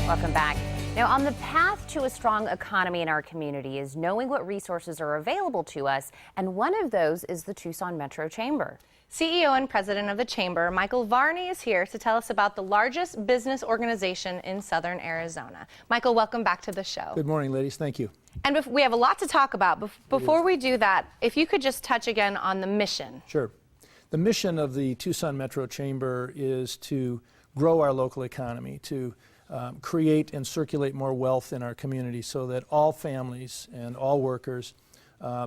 Welcome back. Now, on the path to a strong economy in our community is knowing what resources are available to us, and one of those is the Tucson Metro Chamber. CEO and president of the Chamber, Michael Varney, is here to tell us about the largest business organization in southern Arizona. Michael, welcome back to the show. Good morning, ladies. Thank you. And we have a lot to talk about. Before we do that, if you could just touch again on the mission. Sure. The mission of the Tucson Metro Chamber is to grow our local economy, to create and circulate more wealth in our community so that all families and all workers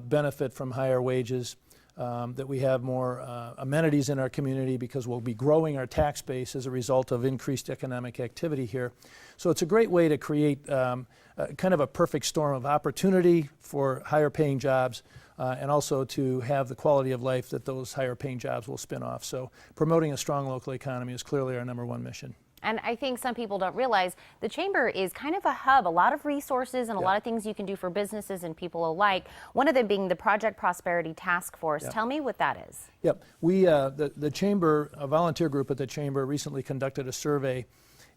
benefit from higher wages, that we have more amenities in our community because we'll be growing our tax base as a result of increased economic activity here. So it's a great way to create kind of a perfect storm of opportunity for higher paying jobs and also to have the quality of life that those higher paying jobs will spin off. So promoting a strong local economy is clearly our #1 mission. And I think some people don't realize the Chamber is kind of a hub, a lot of resources and a lot of things you can do for businesses and people alike. One of them being the Project Prosperity Task Force. Tell me what that is. Yep. We, the Chamber, a volunteer group at the Chamber recently conducted a survey,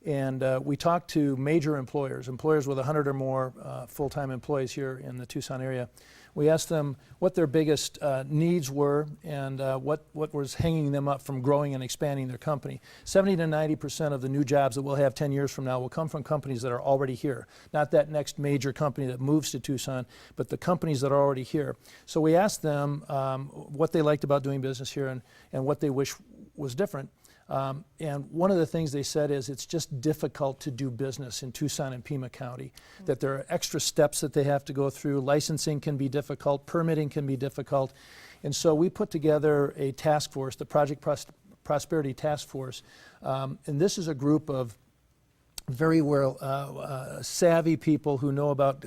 and we talked to major employers with 100 or more full-time employees here in the Tucson area. We asked them what their biggest needs were and what was hanging them up from growing and expanding their company. 70 to 90% of the new jobs that we'll have 10 years from now will come from companies that are already here. Not that next major company that moves to Tucson, but the companies that are already here. So we asked them what they liked about doing business here and what they wish was different. And one of the things they said is it's just difficult to do business in Tucson and Pima County, that there are extra steps that they have to go through. Licensing can be difficult, permitting can be difficult. And so we put together a task force, the Project Prosperity Task Force. And this is a group of very well savvy people who know about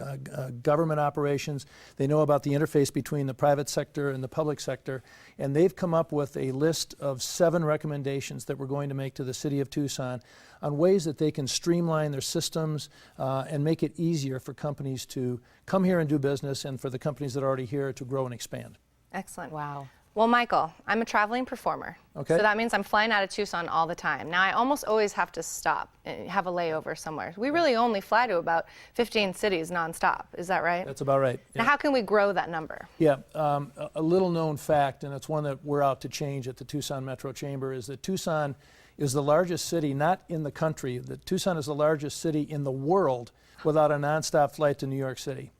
government operations. They know about the interface between the private sector and the public sector. And they've come up with a list of 7 recommendations that we're going to make to the city of Tucson on ways that they can streamline their systems and make it easier for companies to come here and do business and for the companies that are already here to grow and expand. Excellent. Wow. Well, Michael, I'm a traveling performer. Okay. So that means I'm flying out of Tucson all the time. Now, I almost always have to stop and have a layover somewhere. We really only fly to about 15 cities nonstop. Is that right? That's about right. Now, how can we grow that number? Yeah, a little known fact, and it's one that we're out to change at the Tucson Metro Chamber, is that Tucson is the largest city, not in the country, that Tucson is the largest city in the world without a nonstop flight to New York City.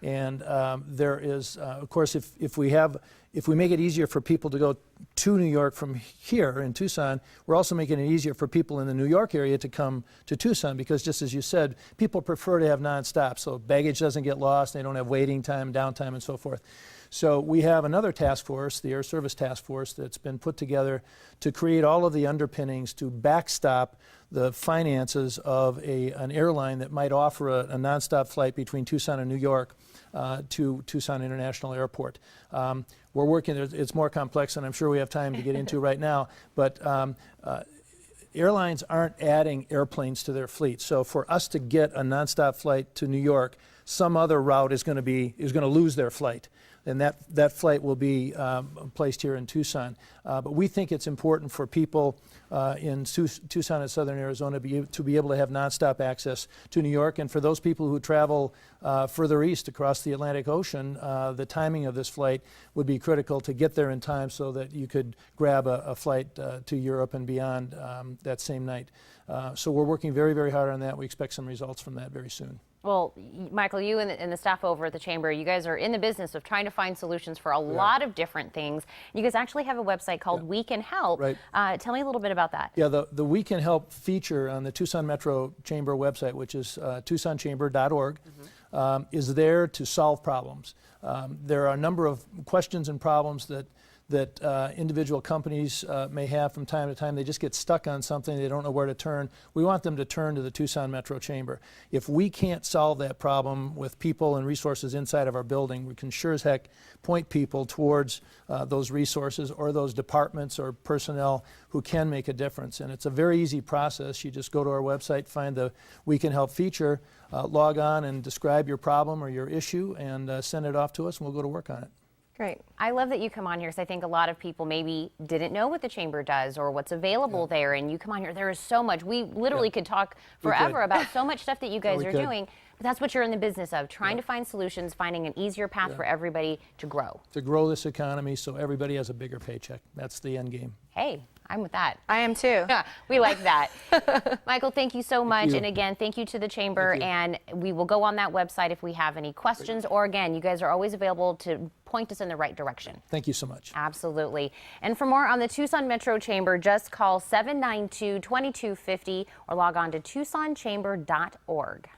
And there is, of course, if we make it easier for people to go to New York from here in Tucson, we're also making it easier for people in the New York area to come to Tucson because, just as you said, people prefer to have nonstop, so baggage doesn't get lost, they don't have waiting time, downtime, and so forth. So we have another task force, the Air Service Task Force, that's been put together to create all of the underpinnings to backstop the finances of an airline that might offer a nonstop flight between Tucson and New York to Tucson International Airport. We're working, it's more complex than I'm sure we have time to get into right now, but airlines aren't adding airplanes to their fleet. So for us to get a nonstop flight to New York, some other route is going to lose their flight. And that flight will be placed here in Tucson. But we think it's important for people in Tucson and southern Arizona to be able to have nonstop access to New York. And for those people who travel further east across the Atlantic Ocean, the timing of this flight would be critical to get there in time so that you could grab a flight to Europe and beyond that same night. So we're working very, very hard on that. We expect some results from that very soon. Well, Michael, you and the staff over at the Chamber, you guys are in the business of trying to find solutions for a lot of different things. You guys actually have a website called We Can Help. Right. Tell me a little bit about that. Yeah, the We Can Help feature on the Tucson Metro Chamber website, which is tucsonchamber.org, is there to solve problems. There are a number of questions and problems that individual companies may have from time to time. They just get stuck on something, they don't know where to turn. We want them to turn to the Tucson Metro Chamber. If we can't solve that problem with people and resources inside of our building, we can sure as heck point people towards those resources or those departments or personnel who can make a difference. And it's a very easy process. You just go to our website, find the We Can Help feature, log on and describe your problem or your issue, and send it off to us, and we'll go to work on it. Great. I love that you come on here because I think a lot of people maybe didn't know what the chamber does or what's available there, and you come on here. There is so much. We literally could talk forever about so much stuff that you guys are doing, but that's what you're in the business of, trying to find solutions, finding an easier path for everybody to grow. To grow this economy so everybody has a bigger paycheck. That's the end game. Hey, I'm with that. I am too. We like that. Michael, thank you so much. you. And again, thank you to the Chamber. And we will go on that website if we have any questions. Or again, you guys are always available to point us in the right direction. Thank you so much. Absolutely. And for more on the Tucson Metro Chamber, just call 792-2250 or log on to TucsonChamber.org.